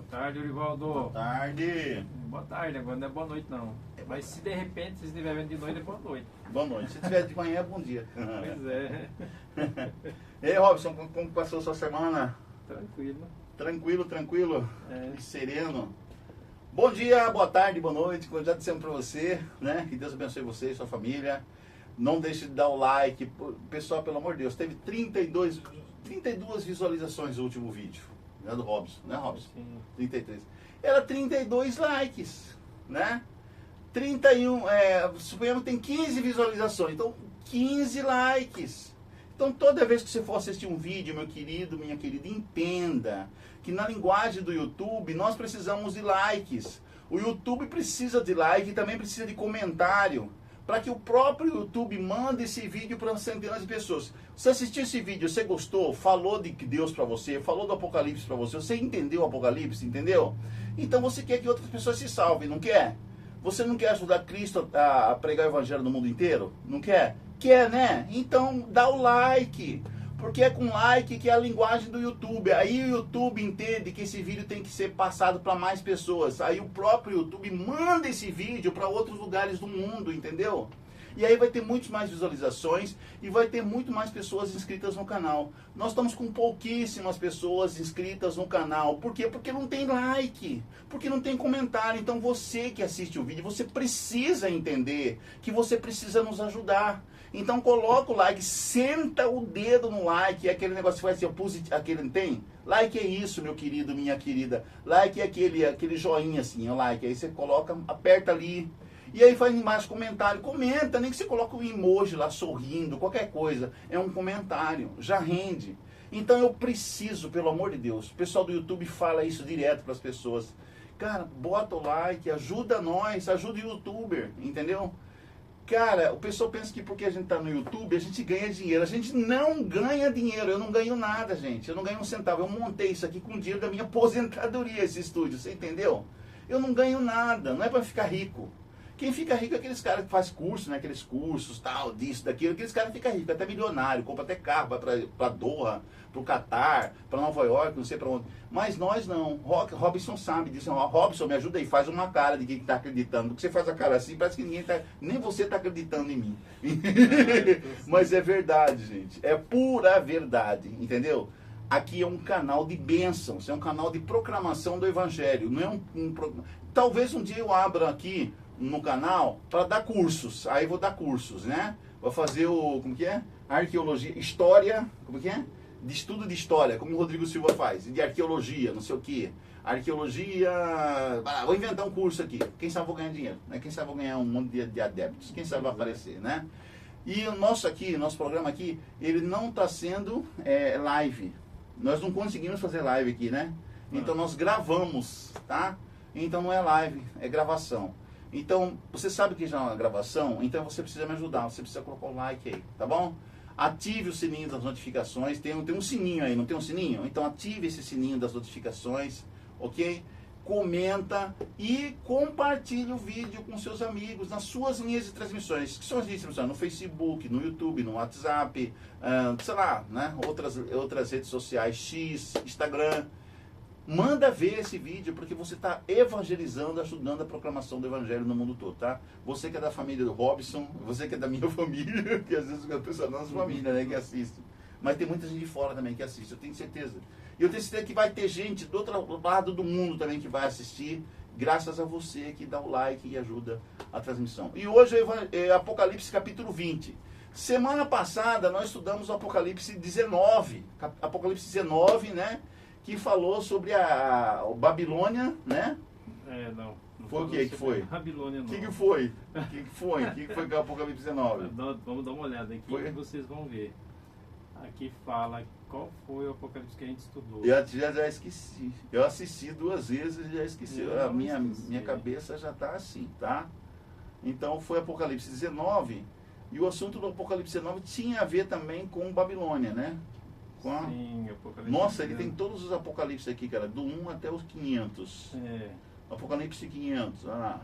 tarde, Urivaldo. Boa tarde. Boa tarde, agora não é boa noite não. Mas se de repente vocês estiverem vendo de noite, é boa noite. Boa noite. Se tiver de manhã, é bom dia. Pois é. E aí, Robson, como passou sua semana? Tranquilo. Tranquilo, tranquilo É. e sereno. Bom dia, boa tarde, boa noite. Como já dissemos para você, né? Que Deus abençoe você e sua família. Não deixe de dar o like. Pessoal, pelo amor de Deus, teve 32 visualizações no último vídeo, né, do Robson, né, Robson? Sim. 33. Era 32 likes, né? 31, suponhamos que tem 15 visualizações, então 15 likes. Então toda vez que você for assistir um vídeo, meu querido, minha querida, entenda que na linguagem do YouTube nós precisamos de likes. O YouTube precisa de like e também precisa de comentário, para que o próprio YouTube mande esse vídeo para centenas de pessoas. Você assistiu esse vídeo, você gostou, falou de Deus para você, falou do Apocalipse para você, você entendeu o Apocalipse, entendeu? Então você quer que outras pessoas se salvem, não quer? Você não quer ajudar Cristo a pregar o Evangelho no mundo inteiro? Não quer? Quer, né? Então dá o like, porque é com like que é a linguagem do YouTube. Aí o YouTube entende que esse vídeo tem que ser passado para mais pessoas. Aí o próprio YouTube manda esse vídeo para outros lugares do mundo, entendeu? E aí vai ter muito mais visualizações e vai ter muito mais pessoas inscritas no canal. Nós estamos com pouquíssimas pessoas inscritas no canal. Por quê? Porque não tem like, porque não tem comentário. Então você que assiste o vídeo, você precisa entender que você precisa nos ajudar. Então coloca o like, senta o dedo no like, é aquele negócio que vai ser positivo, aquele não tem? Like é isso, meu querido, minha querida. Like é aquele joinha assim, é o like. Aí você coloca, aperta ali. E aí faz embaixo comentário, comenta, nem que você coloque um emoji lá sorrindo, qualquer coisa. É um comentário, já rende. Então eu preciso, pelo amor de Deus, o pessoal do YouTube fala isso direto para as pessoas. Cara, bota o like, ajuda nós, ajuda o YouTuber, entendeu? Cara, o pessoal pensa que porque a gente tá no YouTube, a gente ganha dinheiro. A gente não ganha dinheiro, eu não ganho nada, gente. Eu não ganho um centavo. Eu montei isso aqui com o dinheiro da minha aposentadoria, esse estúdio, você entendeu? Eu não ganho nada, não é para ficar rico. Quem fica rico é aqueles caras que faz curso, né? Aqueles cursos, tal, disso, daquilo. Aqueles caras ficam ricos, até milionário, compra até carro, vai pra Doha, pro Catar, pra Nova York, não sei pra onde. Mas nós não. Robson sabe disso. Robson, me ajuda aí, faz uma cara de quem tá acreditando. Porque você faz a cara assim, parece que ninguém tá, nem você tá acreditando em mim. Mas é verdade, gente. É pura verdade, entendeu? Aqui é um canal de bênçãos, é um canal de proclamação do Evangelho. Não é talvez um dia eu abra aqui no canal para dar cursos. Aí vou dar cursos, né? Vou fazer como que é? Arqueologia, história, como que é? De estudo de história, como o Rodrigo Silva faz. De arqueologia, não sei o que. Arqueologia... vou inventar um curso aqui. Quem sabe vou ganhar dinheiro, né? Quem sabe vou ganhar um monte de adeptos. Quem sabe vai aparecer, né? E o nosso programa aqui, ele não está sendo live. Nós não conseguimos fazer live aqui, né? Então nós gravamos, tá? Então não é live, é gravação. Então, você sabe que já é uma gravação, então você precisa me ajudar, você precisa colocar o like aí, tá bom? Ative o sininho das notificações, tem um sininho aí, não tem um sininho? Então ative esse sininho das notificações, ok? Comenta e compartilhe o vídeo com seus amigos nas suas linhas de transmissões, que são as linhas de transmissões no Facebook, no YouTube, no WhatsApp, sei lá, né? Outras redes sociais, X, Instagram. Manda ver esse vídeo, porque você está evangelizando, ajudando a proclamação do Evangelho no mundo todo, tá? Você que é da família do Robson, você que é da minha família, que às vezes eu penso na nossa família, né, que assiste. Mas tem muita gente de fora também que assiste, eu tenho certeza. E eu tenho certeza que vai ter gente do outro lado do mundo também que vai assistir, graças a você que dá o like e ajuda a transmissão. E hoje é Apocalipse capítulo 20. Semana passada nós estudamos o Apocalipse 19, né? Que falou sobre a Babilônia, né? Não. Foi o que foi? Babilônia, não. O que foi? O que foi com o Apocalipse 19? Vamos dar uma olhada aqui que vocês vão ver. Aqui fala qual foi o Apocalipse que a gente estudou. Eu já esqueci. Eu assisti 2 vezes e já esqueci. A minha cabeça já está assim, tá? Então foi Apocalipse 19. E o assunto do Apocalipse 19 tinha a ver também com Babilônia, né? Sim, Apocalipse. Nossa, ele tem todos os Apocalipses aqui, cara, do 1 até os 500. Apocalipse 500, olha lá.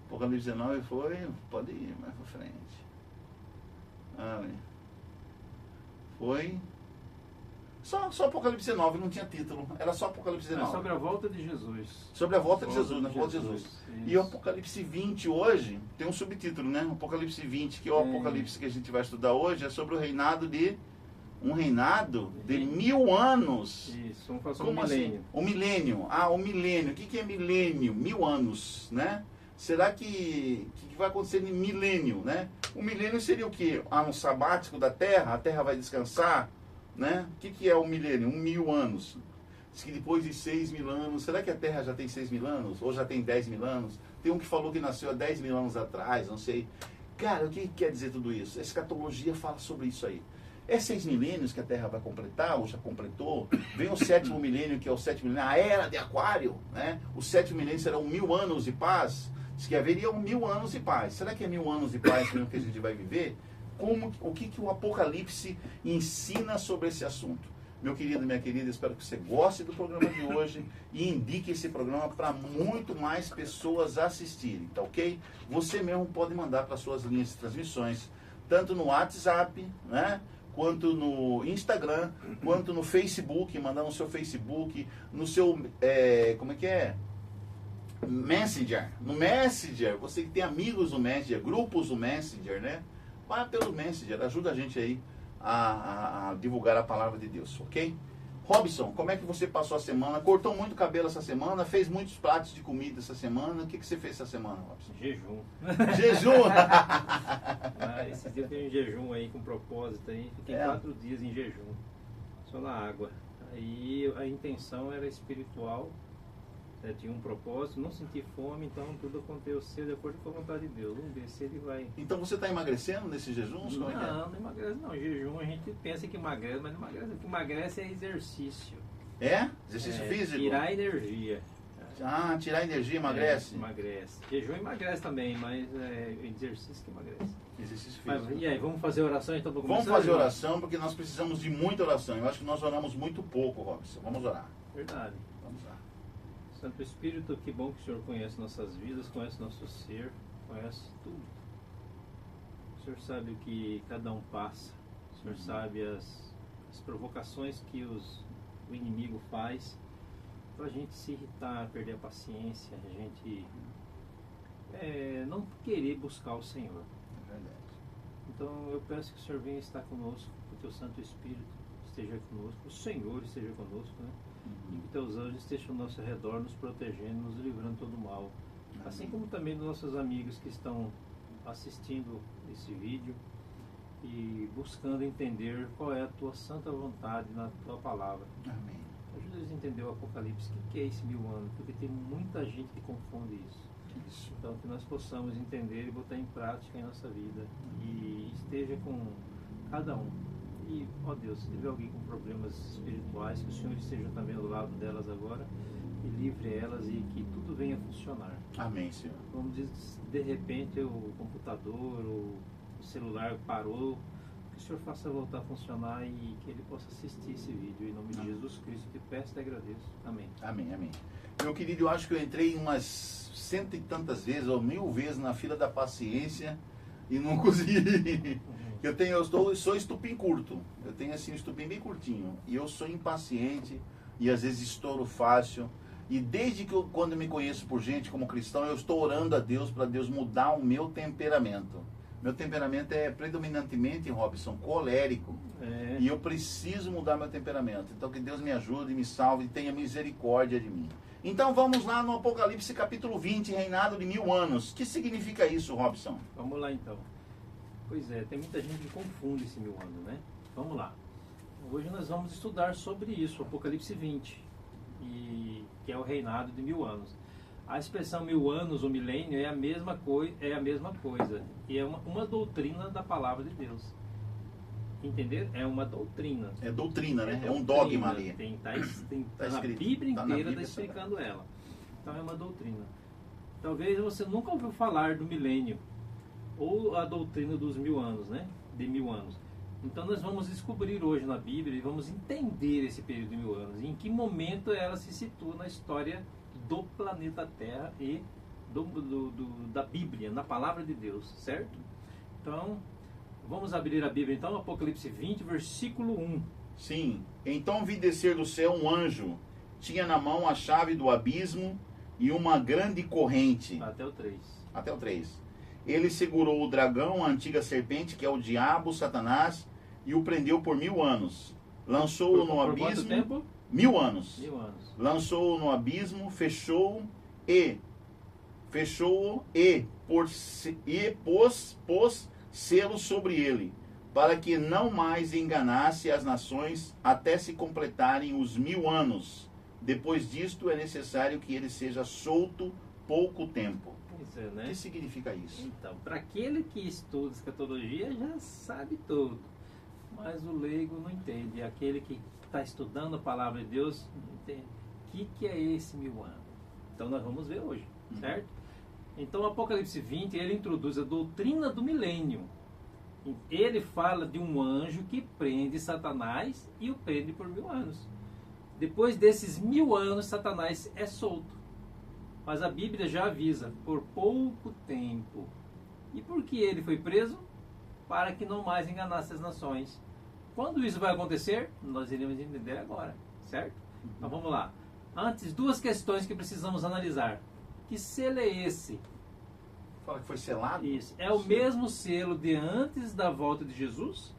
Apocalipse 19 pode ir mais pra frente. Foi Só Apocalipse 19, não tinha título. Era só Apocalipse 19. É sobre a volta de Jesus. Sobre a volta de Jesus, na volta de Jesus. Isso. E o Apocalipse 20 hoje tem um subtítulo, né? Apocalipse 20, que é o Apocalipse que a gente vai estudar hoje, é sobre o reinado de... Um reinado de 1000 anos. Isso, vamos falar sobre Como o milênio. assim? O milênio. Ah, o milênio. O que é milênio? 1000 anos, né? Será que vai acontecer em milênio, né? O milênio seria o quê? Um sabático da Terra? A Terra vai descansar, né? O que é o milênio? 1000 anos. Diz que depois de 6.000 anos, será que a Terra já tem 6.000 anos? Ou já tem 10.000 anos? Tem um que falou que nasceu há 10.000 anos atrás, não sei. Cara, o que quer dizer tudo isso? A escatologia fala sobre isso aí. É 6 milênios que a Terra vai completar, ou já completou. Vem o 7º milênio, que é o 7º milênio, a era de Aquário, né? O 7º milênio serão 1000 anos de paz. Diz que haveria 1000 anos de paz. Será que é 1000 anos de paz mesmo que a gente vai viver? O que o Apocalipse ensina sobre esse assunto? Meu querido, minha querida, espero que você goste do programa de hoje e indique esse programa para muito mais pessoas assistirem, tá ok? Você mesmo pode mandar para suas linhas de transmissões, tanto no WhatsApp, né? Quanto no Instagram, quanto no Facebook, mandar no seu Facebook, no seu, como é que é? Messenger. No Messenger, você que tem amigos no Messenger, grupos no Messenger, né? Vá pelo Messenger, ajuda a gente aí a divulgar a palavra de Deus, ok? Robson, como é que você passou a semana? Cortou muito cabelo essa semana? Fez muitos pratos de comida essa semana? O que você fez essa semana, Robson? Jejum. Jejum! Esses dias eu tenho um jejum aí com propósito aí. Fiquei 4 dias em jejum. Só na água. Aí a intenção era espiritual. Tinha um propósito, não senti fome, então tudo aconteceu de acordo com a vontade de Deus. Vamos ver se ele vai... Então você está emagrecendo nesses jejuns? Não, não emagrece não. Jejum a gente pensa que emagrece, mas não emagrece. O que emagrece é exercício. É? Exercício físico? Tirar energia. Ah, tirar energia emagrece? Emagrece. Jejum emagrece também, mas é exercício que emagrece. Exercício físico. Mas, e aí, vamos fazer oração então para começar? Vamos fazer oração, porque nós precisamos de muita oração. Eu acho que nós oramos muito pouco, Robson. Vamos orar. Verdade. Vamos lá. Santo Espírito, que bom que o Senhor conhece nossas vidas, conhece nosso ser, conhece tudo. O Senhor sabe o que cada um passa. O Senhor sabe as provocações que o inimigo faz para a gente se irritar, perder a paciência, a gente não querer buscar o Senhor. É verdade. Então eu peço que o Senhor venha estar conosco, que o Teu Santo Espírito esteja conosco, o Senhor esteja conosco, né? E que Teus anjos estejam ao nosso redor, nos protegendo, nos livrando de todo mal. Amém. Assim como também dos nossos amigos que estão assistindo esse vídeo e buscando entender qual é a Tua santa vontade na Tua palavra. Amém. Ajuda eles a entender o Apocalipse. O que é esse 1000 anos? Porque tem muita gente que confunde isso. Então que nós possamos entender e botar em prática em nossa vida. E esteja com cada um. E, ó Deus, se tiver alguém com problemas espirituais, que o Senhor esteja também do lado delas agora e livre elas e que tudo venha a funcionar. Amém, Senhor. Vamos dizer, de repente o computador, o celular parou, que o Senhor faça voltar a funcionar e que ele possa assistir esse vídeo. Em nome de Jesus Cristo, te peço e agradeço. Amém. Amém, amém. Meu querido, eu acho que eu entrei umas 100 e tantas vezes, ou 1000 vezes na fila da paciência e não consegui. Eu sou estupim curto. Eu tenho assim um estupim bem curtinho. E eu sou impaciente e às vezes estouro fácil. E desde que quando eu me conheço por gente como cristão, eu estou orando a Deus para Deus mudar o meu temperamento. Meu temperamento é predominantemente, Robson, colérico. E eu preciso mudar meu temperamento. Então que Deus me ajude, me salve e tenha misericórdia de mim. Então vamos lá no Apocalipse capítulo 20, reinado de 1000 anos. O que significa isso, Robson? Vamos lá então. Pois é, tem muita gente que confunde esse 1000 anos, né? Vamos lá. Hoje nós vamos estudar sobre isso, o Apocalipse 20, que é o reinado de 1000 anos. A expressão 1000 anos ou milênio é a mesma coisa, e é uma doutrina da palavra de Deus. Entender? É uma doutrina. É doutrina, né? É um dogma ali. Tá na Bíblia inteira está explicando ela. Então é uma doutrina. Talvez você nunca ouviu falar do milênio, ou a doutrina dos 1000 anos, né? De 1000 anos. Então nós vamos descobrir hoje na Bíblia e vamos entender esse período de 1000 anos. E em que momento ela se situa na história do planeta Terra e da Bíblia, na palavra de Deus, certo? Então, vamos abrir a Bíblia então, Apocalipse 20, versículo 1. Sim. Então vi descer do céu um anjo. Tinha na mão a chave do abismo e uma grande corrente. Até o 3. Até o 3. Ele segurou o dragão, a antiga serpente, que é o diabo, Satanás, e o prendeu por 1000 anos. Lançou-o no abismo. Quanto tempo? 1000 anos. 1000 anos. Lançou-o no abismo, fechou-o e pôs selo sobre ele, para que não mais enganasse as nações até se completarem os 1000 anos. Depois disto é necessário que ele seja solto pouco tempo. Isso é, né? O que significa isso? Então, para aquele que estuda escatologia já sabe tudo, mas o leigo não entende. Aquele que está estudando a palavra de Deus não entende. O que é esse 1000 anos? Então nós vamos ver hoje, certo? Então o Apocalipse 20, ele introduz a doutrina do milênio. Ele fala de um anjo que prende Satanás e o prende por 1000 anos. Depois desses 1000 anos, Satanás é solto. Mas a Bíblia já avisa, por pouco tempo. E por que ele foi preso? Para que não mais enganasse as nações. Quando isso vai acontecer? Nós iremos entender agora, certo? Então vamos lá. Antes, 2 questões que precisamos analisar. Que selo é esse? Fala que foi selado? Isso. É o mesmo selo de antes da volta de Jesus?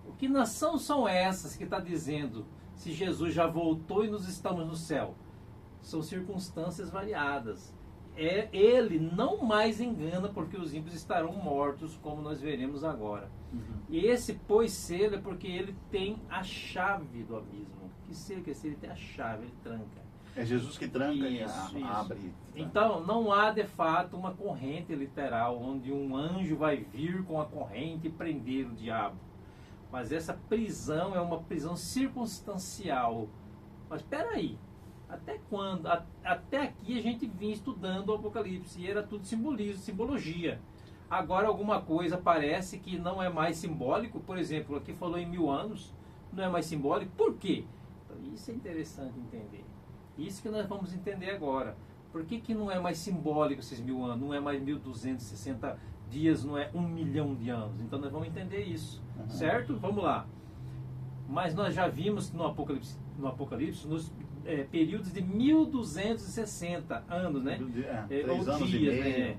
O que nações são essas que está dizendo se Jesus já voltou e nós estamos no céu? São circunstâncias variadas. Ele não mais engana, porque os ímpios estarão mortos, como nós veremos agora. E esse pois selo é porque ele tem a chave do abismo. Que selo que é esse? Ele tem a chave, ele tranca. É Jesus que tranca Isso. e abre. Então, não há de fato uma corrente literal, onde um anjo vai vir com a corrente e prender o diabo. Mas essa prisão é uma prisão circunstancial. Mas espera aí. Até quando? Até aqui a gente vinha estudando o Apocalipse e era tudo simbologia. Agora alguma coisa parece que não é mais simbólico. Por exemplo, aqui falou em 1000 anos, não é mais simbólico. Por quê? Então, isso é interessante entender. Isso que nós vamos entender agora. Por que não é mais simbólico esses 1000 anos? Não é mais 1260 dias, não é 1 milhão de anos. Então nós vamos entender isso. Certo? Vamos lá. Mas nós já vimos no Apocalipse nos períodos de 1260 anos, né? 3 anos dias, e meio. né?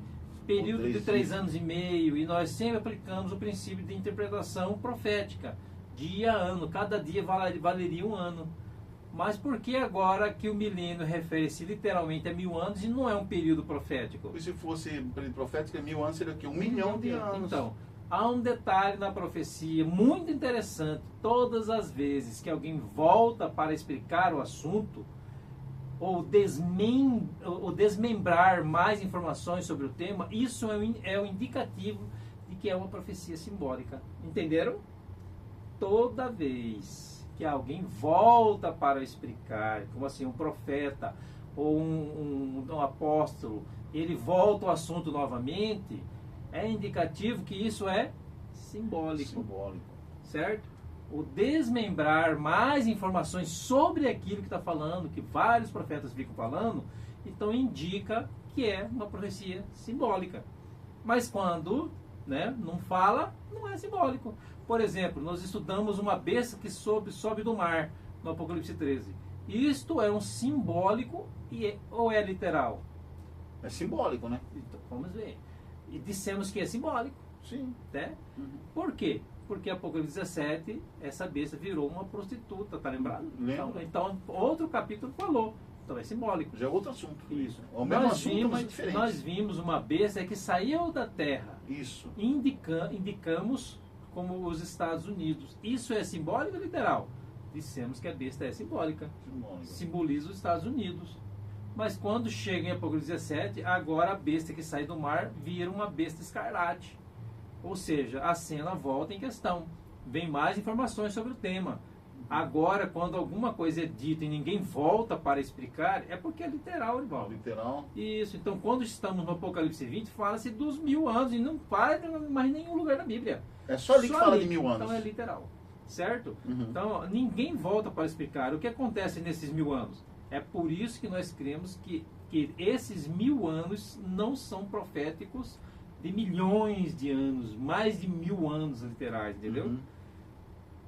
Período de 3 anos e meio. E nós sempre aplicamos o princípio de interpretação profética. Dia a ano. Cada dia valeria um ano. Mas por que agora que o milênio refere-se literalmente a 1000 anos e não é um período profético? E se fosse período profético, 1000 anos seria o quê? 1 milhão de anos. Então, há um detalhe na profecia muito interessante. Todas as vezes que alguém volta para explicar o assunto, ou desmembrar mais informações sobre o tema, isso é um indicativo de que é uma profecia simbólica. Entenderam? Toda vez que alguém volta para explicar, como assim, um profeta ou um apóstolo, ele volta ao assunto novamente, é indicativo que isso é simbólico. Certo? O desmembrar mais informações sobre aquilo que está falando, que vários profetas ficam falando, então indica que é uma profecia simbólica. Mas quando não fala, não é simbólico. Por exemplo, nós estudamos uma besta que sobe do mar, no Apocalipse 13. Isto é um simbólico ou é literal? É simbólico, né? Então, vamos ver. E dissemos que é simbólico. Sim. Né? Por quê? Porque Apocalipse 17, essa besta virou uma prostituta, tá lembrado? Então, outro capítulo falou. Então é simbólico. Já é outro assunto. Isso. É o mesmo assunto, mas diferente. Nós vimos uma besta que saiu da terra. Isso. Indicamos como os Estados Unidos. Isso é simbólico ou literal? Dissemos que a besta é simbólica. Simboliza os Estados Unidos. Mas quando chega em Apocalipse 17, agora a besta que sai do mar vira uma besta escarlate. Ou seja, a cena volta em questão. Vem mais informações sobre o tema. Agora, quando alguma coisa é dita e ninguém volta para explicar, é porque é literal, irmão. Literal. Isso. Então, quando estamos no Apocalipse 20, fala-se dos 1000 anos e não fala mais nenhum lugar na Bíblia. É só ali que fala de 1000 anos. Então é literal. Certo? Então, ninguém volta para explicar o que acontece nesses 1000 anos. É por isso que nós cremos que esses 1000 anos não são proféticos de milhões de anos, mais de 1000 anos literais, entendeu?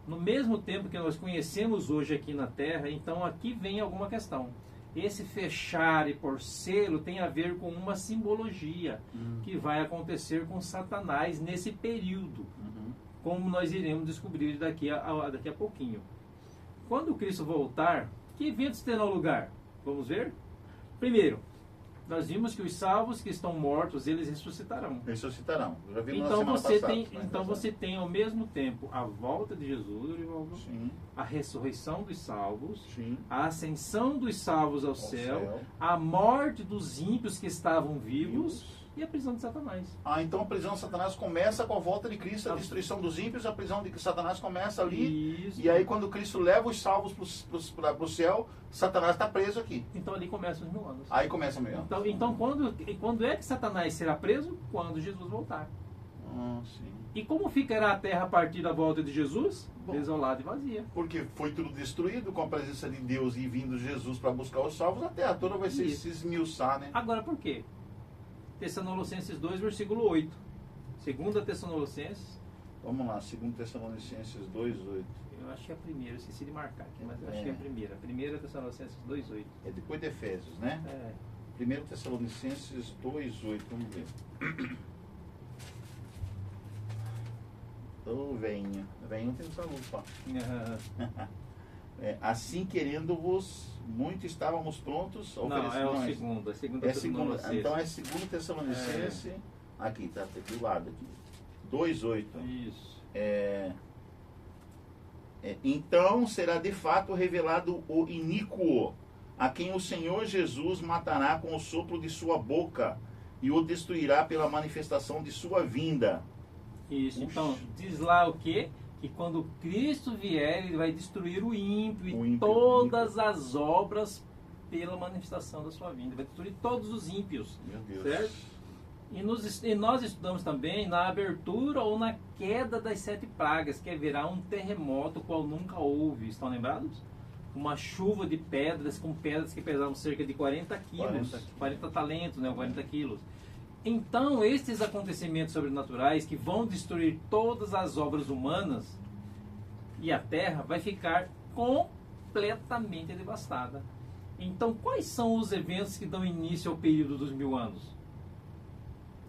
No mesmo tempo que nós conhecemos hoje aqui na Terra, então aqui vem alguma questão. Esse fechar e por selo tem a ver com uma simbologia que vai acontecer com Satanás nesse período, como nós iremos descobrir daqui a pouquinho. Quando Cristo voltar, que eventos terão lugar? Vamos ver? Primeiro, nós vimos que os salvos que estão mortos, eles ressuscitarão. Ressuscitarão. Já vimos na Então semana você passada, tem, então você tem ao mesmo tempo a volta de Jesus, Sim. a ressurreição dos salvos, Sim. a ascensão dos salvos ao céu, a morte dos ímpios que estavam vivos e a prisão de Satanás. Então a prisão de Satanás começa com a volta de Cristo, a destruição dos ímpios, a prisão de Satanás começa ali. Isso. E aí quando Cristo leva os salvos para o céu, Satanás está preso aqui. Então ali começam os 1000 anos. Aí começa o 1000 anos. Então quando é que Satanás será preso? Quando Jesus voltar. Sim. E como ficará a terra a partir da volta de Jesus? Desolada e vazia. Porque foi tudo destruído com a presença de Deus e vindo Jesus para buscar os salvos, a terra toda vai se esmiuçar, né? Agora por quê? Tessalonicenses 2, versículo 8. 2 Tessalonicenses. Vamos lá, 2 Tessalonicenses 2, 8. Eu acho que é a primeira, eu esqueci de marcar aqui, mas eu acho que é a primeira. 1 Tessalonicenses 2, 8. É depois de Efésios, né? 1 Tessalonicenses 2, 8, vamos ver. Venho tem saúde, pá. Assim querendo-vos, muito estávamos prontos. Não, é o segundo, Então é 2 Tessalonicense, aqui, tá do lado aqui. 2:8. Isso. Então será de fato revelado o iníquo, a quem o Senhor Jesus matará com o sopro de sua boca e o destruirá pela manifestação de sua vinda. Isso, então diz lá o quê? Que quando Cristo vier, ele vai destruir o ímpio e todas as obras pela manifestação da sua vinda. Vai destruir todos os ímpios. Meu Deus. Certo? E nós estudamos também na abertura ou na queda das 7 pragas, que haverá um terremoto qual nunca houve. Estão lembrados? Uma chuva de pedras, com pedras que pesavam cerca de 40 quilos, 40 talentos, né, 40 quilos. Então, estes acontecimentos sobrenaturais que vão destruir todas as obras humanas e a terra vai ficar completamente devastada. Então, quais são os eventos que dão início ao período dos 1000 anos?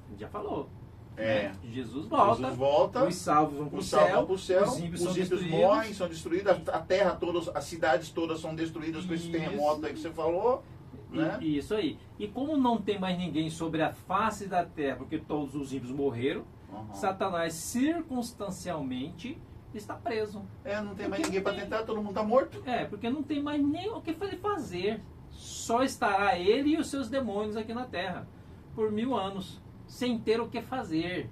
A gente já falou. Né? Jesus volta, os salvos vão para o céu, os ímpios morrem, são destruídos, a terra toda, as cidades todas são destruídas com esse terremoto aí que você falou. Né? Isso aí. E como não tem mais ninguém sobre a face da terra, porque todos os ímpios morreram, Satanás circunstancialmente está preso. Não tem mais ninguém para tentar, todo mundo está morto. Porque não tem mais nem o que fazer. Só estará ele e os seus demônios aqui na terra por 1000 anos, sem ter o que fazer.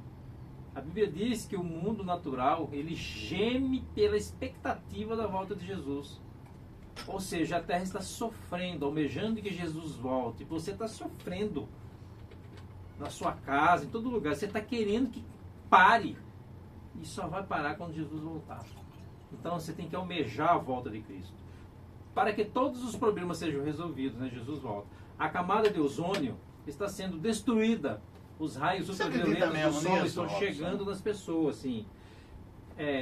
A Bíblia diz que o mundo natural, ele geme pela expectativa da volta de Jesus. Ou seja, a terra está sofrendo, almejando que Jesus volte. Você está sofrendo na sua casa, em todo lugar. Você está querendo que pare. E só vai parar quando Jesus voltar. Então você tem que almejar a volta de Cristo. Para que todos os problemas sejam resolvidos, né? Jesus volta. A camada de ozônio está sendo destruída. Os raios ultravioletas do sol estão chegando nas pessoas, sim.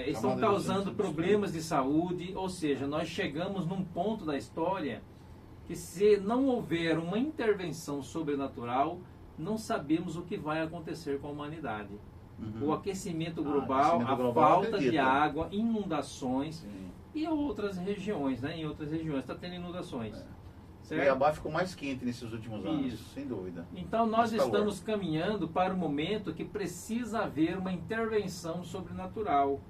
Estão causando problemas de saúde, ou seja, nós chegamos num ponto da história que se não houver uma intervenção sobrenatural, não sabemos o que vai acontecer com a humanidade. O aquecimento global, a falta de água, inundações e outras regiões, né? Em outras regiões está tendo inundações. O Cuiabá ficou mais quente nesses últimos anos, sem dúvida. Então nós estamos caminhando para o momento que precisa haver uma intervenção sobrenatural.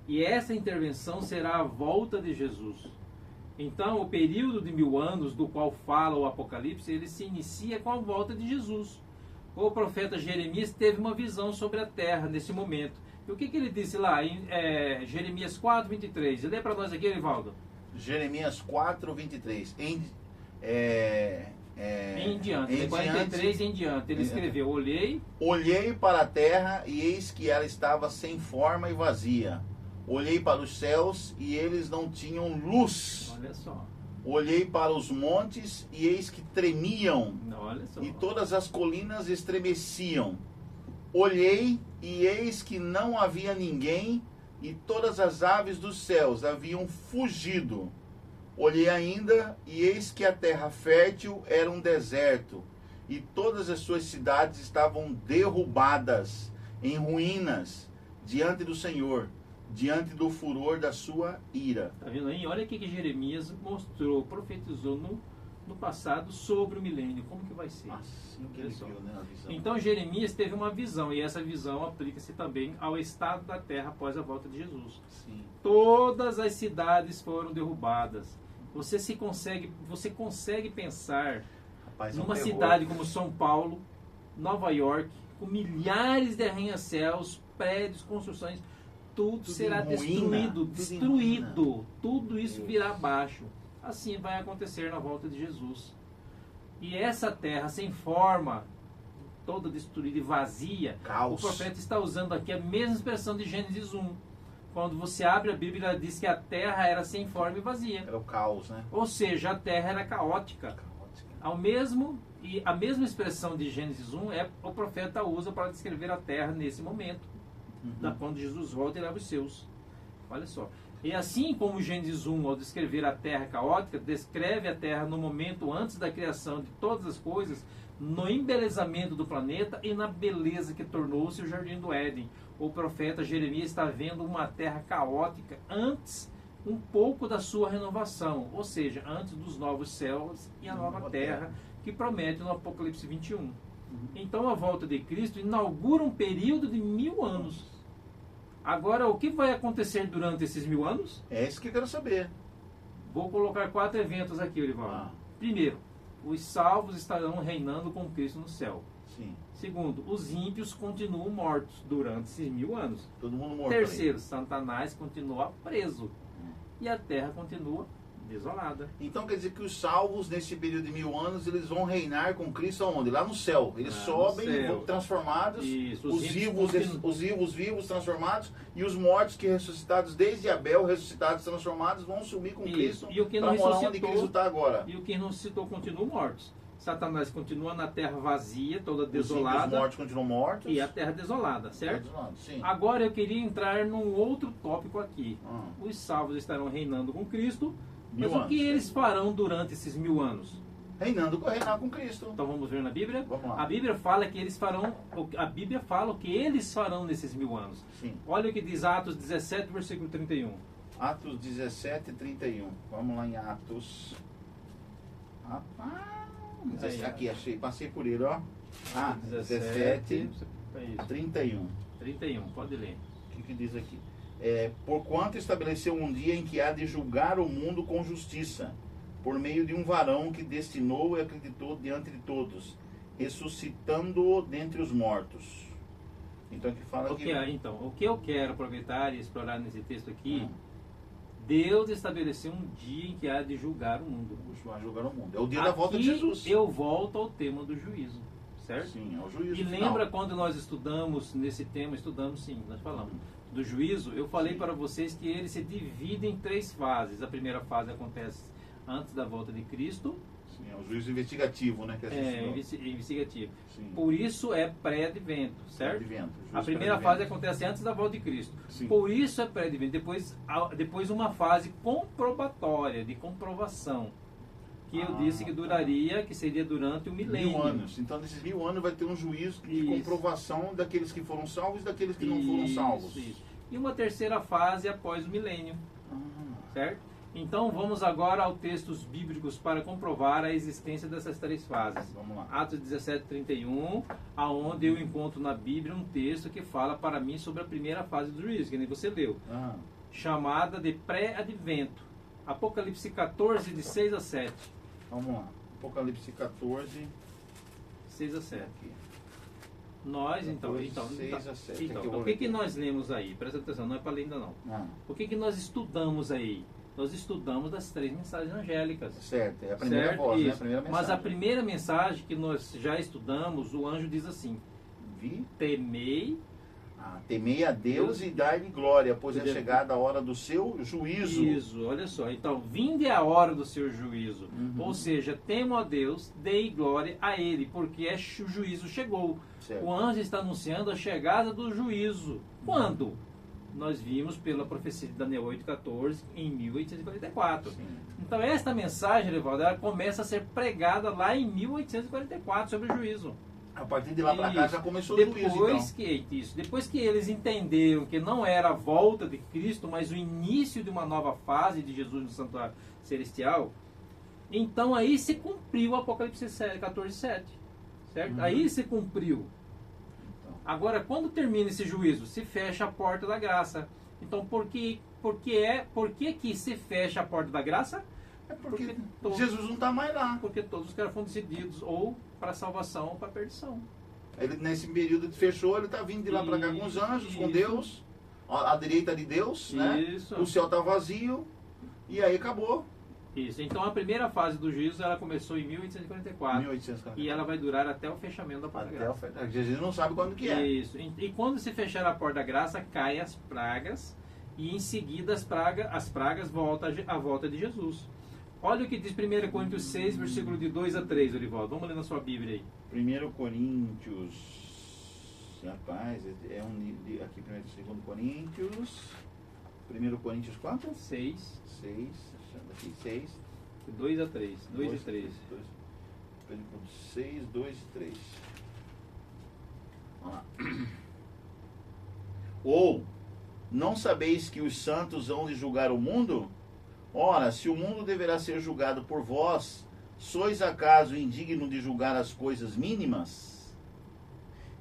E essa intervenção será a volta de Jesus. Então o período de 1000 anos do qual fala o Apocalipse, ele se inicia com a volta de Jesus. O profeta Jeremias teve uma visão sobre a terra nesse momento. E o que ele disse lá em Jeremias 4:23? Lê para nós aqui, Erivaldo. Jeremias 4:23. Em diante, 43 em diante, ele escreveu: Olhei para a terra e eis que ela estava sem forma e vazia. Olhei para os céus e eles não tinham luz. Olha só. Olhei para os montes e eis que tremiam. Olha só. E todas as colinas estremeciam. Olhei e eis que não havia ninguém, e todas as aves dos céus haviam fugido. Olhei ainda, e eis que a terra fértil era um deserto, e todas as suas cidades estavam derrubadas, em ruínas, diante do Senhor, diante do furor da sua ira. Tá vendo aí? Olha o que Jeremias mostrou, profetizou no passado sobre o milênio, como que vai ser. Assim que ele viu, né, a visão. Então Jeremias teve uma visão, e essa visão aplica-se também ao estado da terra após a volta de Jesus. Sim. Todas as cidades foram derrubadas. Você consegue pensar Rapaz, numa cidade como São Paulo, Nova York, com milhares de arranha-céus, prédios, construções, tudo será destruído. Tudo isso virá abaixo. Assim vai acontecer na volta de Jesus. E essa terra sem forma, toda destruída e vazia, Caos. O profeta está usando aqui a mesma expressão de Gênesis 1. Quando você abre a Bíblia, ela diz que a terra era sem forma e vazia. Era o caos, né? Ou seja, a terra era caótica. A mesma expressão de Gênesis 1 o profeta usa para descrever a terra nesse momento, quando Jesus volta e leva os seus. Olha só. E assim como Gênesis 1, ao descrever a terra caótica, descreve a terra no momento antes da criação de todas as coisas, no embelezamento do planeta e na beleza que tornou-se o Jardim do Éden. O profeta Jeremias está vendo uma terra caótica antes um pouco da sua renovação, ou seja, antes dos novos céus e a nova terra que promete no Apocalipse 21. Então a volta de Cristo inaugura um período de 1000 anos. Agora, o que vai acontecer durante esses 1000 anos? É isso que eu quero saber. Vou colocar 4 eventos aqui, Olivaldo. Primeiro, os salvos estarão reinando com Cristo no céu. Sim. Segundo, os ímpios continuam mortos durante esses 1000 anos. Todo mundo morto. Terceiro, Satanás continua preso. E a terra continua desolada. Então quer dizer que os salvos, nesse período de 1000 anos, eles vão reinar com Cristo aonde? Lá no céu. Eles sobem, vão transformados. Isso, os vivos transformados, e os mortos que ressuscitados desde Abel, ressuscitados transformados, vão subir com Cristo para morar onde Cristo está agora. E o que não ressuscitou continuam mortos. Satanás continua na terra vazia, toda desolada. Os mortos continuam mortos. E a terra desolada, certo? Sim. Agora eu queria entrar num outro tópico aqui. Os salvos estarão reinando com Cristo, mas o que eles farão durante esses 1000 anos? Reinar com Cristo. Então vamos ver na Bíblia? Vamos lá. A Bíblia fala que eles farão, a Bíblia fala o que eles farão nesses 1000 anos. Sim. Olha o que diz Atos 17, versículo 31. Atos 17, 31. Vamos lá em Atos. Aqui, achei, passei por ele, ó. 17, 31. 31, pode ler. O que diz aqui? Porquanto estabeleceu um dia em que há de julgar o mundo com justiça, por meio de um varão que destinou e acreditou diante de todos, ressuscitando-o dentre os mortos. Então aqui fala Então, o que eu quero aproveitar e explorar nesse texto aqui, Deus estabeleceu um dia em que há de julgar o mundo. Julgar o mundo. É o dia da volta de Jesus. Eu volto ao tema do juízo, certo? Sim, é o juízo. E lembra quando nós estudamos nesse tema, nós falamos do juízo, eu falei para vocês que ele se divide em 3 fases. A primeira fase acontece antes da volta de Cristo. Sim, é o juízo investigativo, né? Investigativo. Sim. Por isso é pré-advento, certo? A primeira fase acontece antes da volta de Cristo. Sim. Por isso é pré-advento. Depois uma fase comprobatória, de comprovação. Que eu disse que seria durante o milênio. 1000 anos. Então, nesses 1000 anos vai ter um juízo de comprovação daqueles que foram salvos e daqueles que não foram salvos. Isso. E uma terceira fase após o milênio. Certo? Então, vamos agora aos textos bíblicos para comprovar a existência dessas 3 fases. Vamos lá. Atos 17, 31, aonde eu encontro na Bíblia um texto que fala para mim sobre a primeira fase do juízo, que nem você leu. Chamada de pré-advento. Apocalipse 14, de 6 a 7. Vamos lá. Apocalipse 14, 6 a 7. Nós, então, 6 a 7. Então, o que nós lemos aí? Presta atenção, não é para ler ainda não. O que nós estudamos aí? Nós estudamos das 3 mensagens angélicas. Certo, é a primeira voz, né? A primeira mensagem. Mas a primeira mensagem que nós já estudamos, o anjo diz assim: temei a Deus e dai-lhe glória, pois é chegada a hora do seu juízo. Isso, olha só. Então, vinde a hora do seu juízo. Ou seja, temo a Deus, dei glória a Ele, porque o juízo chegou. Certo. O anjo está anunciando a chegada do juízo. Quando? nós vimos pela profecia de Daniel 8,14 em 1844. Sim. Então esta mensagem, Evaldo, ela começa a ser pregada lá em 1844 sobre o juízo. A partir de lá para cá já começou o juízo, então. Depois que eles entenderam que não era a volta de Cristo, mas o início de uma nova fase de Jesus no santuário celestial, então aí se cumpriu o Apocalipse 14:7, certo? Aí se cumpriu. Agora, quando termina esse juízo, se fecha a porta da graça. Então, por que que se fecha a porta da graça? É porque Jesus não está mais lá. Porque todos os caras foram decididos ou para salvação ou para perdição. Ele, nesse período que fechou, ele está vindo de lá para cá com os anjos, com Deus, à direita de Deus, né? O céu está vazio e aí acabou. Isso. Então a primeira fase do juízo ela começou em 1844. E ela vai durar até o fechamento da porta da graça. Jesus não sabe quando que é. Isso. E quando se fechar a porta da graça, caem as pragas e em seguida as pragas voltam à volta de Jesus. Olha o que diz 1 Coríntios 6, versículo de 2 a 3, Orivaldo. Vamos ler na sua Bíblia aí. 1 Coríntios, rapaz, é aqui 2 Coríntios, 1 Coríntios 4? 6. 6. 2 a 3. 2 e 3. 6, 2 e 3. Vamos lá. Ou, não sabeis que os santos hão de julgar o mundo? Ora, se o mundo deverá ser julgado por vós, sois acaso indigno de julgar as coisas mínimas?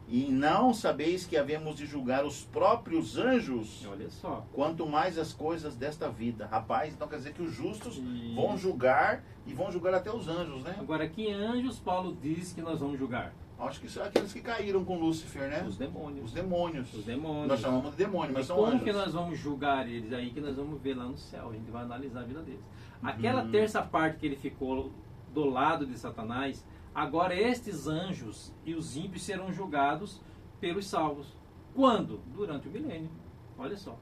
E não sabeis que havemos de julgar os próprios anjos? Olha só. Quanto mais as coisas desta vida. Rapaz, então quer dizer que os justos vão julgar e vão julgar até os anjos, né? Agora, que anjos Paulo diz que nós vamos julgar? Acho que são aqueles que caíram com Lúcifer, né? Os demônios. Os demônios. Os demônios. Nós chamamos de demônio, mas e são como anjos. que nós vamos julgar eles? Aí que nós vamos ver lá no céu. A gente vai analisar a vida deles. Aquela terça parte que ele ficou do lado de Satanás, agora estes anjos e os ímpios serão julgados pelos salvos. Quando? Durante o milênio. Olha só.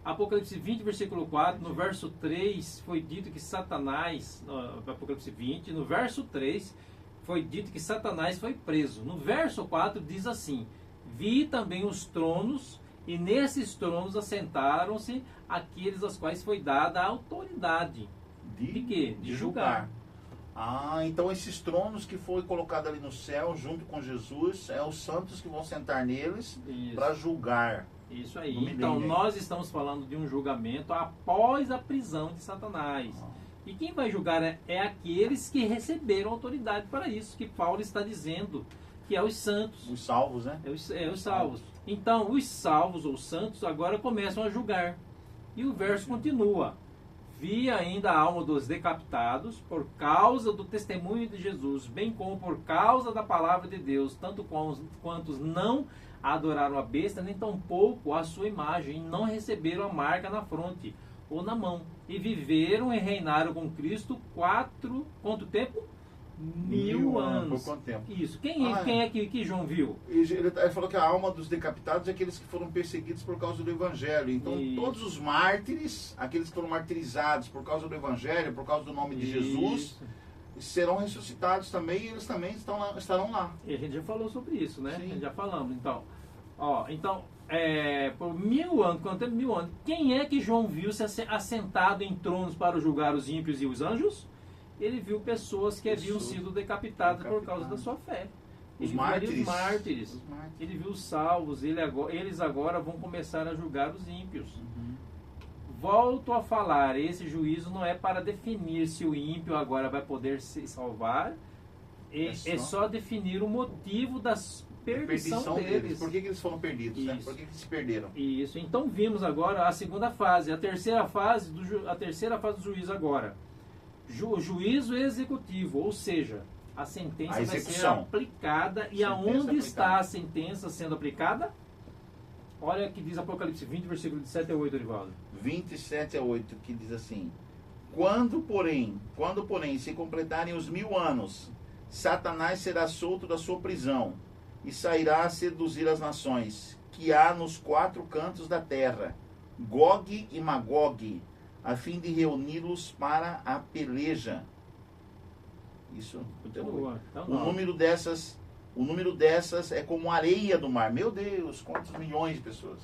Apocalipse 20, versículo 4, no verso 3 foi dito que Satanás, Apocalipse 20, no verso 3 foi dito que Satanás foi preso. No verso 4 diz assim: vi também os tronos, e nesses tronos assentaram-se aqueles aos quais foi dada a autoridade. De quê? De julgar. Ah, então esses tronos que foi colocado ali no céu, junto com Jesus, é os santos que vão sentar neles para julgar. Isso aí. Então nós estamos falando de um julgamento após a prisão de Satanás. E quem vai julgar é aqueles que receberam autoridade para isso, que Paulo está dizendo, que é os santos. Os salvos, né? Os salvos. Então, os salvos ou santos agora começam a julgar. E o verso continua. Vi ainda a alma dos decapitados por causa do testemunho de Jesus, bem como por causa da palavra de Deus, tanto quantos não adoraram a besta, nem tampouco a sua imagem, e não receberam a marca na fronte ou na mão, e viveram e reinaram com Cristo quanto tempo? 1000 anos. Por quanto tempo? Isso. Quem é que João viu? Ele falou que a alma dos decapitados é aqueles que foram perseguidos por causa do Evangelho. Então, todos os mártires, aqueles que foram martirizados por causa do Evangelho, por causa do nome de Jesus, serão ressuscitados também, e eles também estarão lá. E a gente já falou sobre isso, né? Sim. A gente já falamos. Então, por 1000 anos, quanto tempo? 1000 anos. Quem é que João viu se assentado em tronos para julgar os ímpios e os anjos? Ele viu pessoas que haviam sido decapitadas por causa da sua fé. Os mártires. Ele viu os salvos. Eles agora vão começar a julgar os ímpios. Volto a falar, esse juízo não é para definir se o ímpio agora vai poder se salvar. É só definir o motivo das perdição deles. Por que eles foram perdidos? Né? Por que eles se perderam? Isso. Então vimos agora a segunda fase, a terceira fase do juízo agora. Juízo executivo, ou seja, a sentença vai ser aplicada. E aonde está a sentença sendo aplicada? Olha o que diz Apocalipse 20, versículo de 7 a 8, Orivaldo. 27 a 8, que diz assim: Quando, porém, se completarem os 1000 anos, Satanás será solto da sua prisão e sairá a seduzir as nações que há nos 4 cantos da terra, Gog e Magog, a fim de reuni-los para a peleja. Isso. O número dessas é como areia do mar. Meu Deus, quantos milhões de pessoas.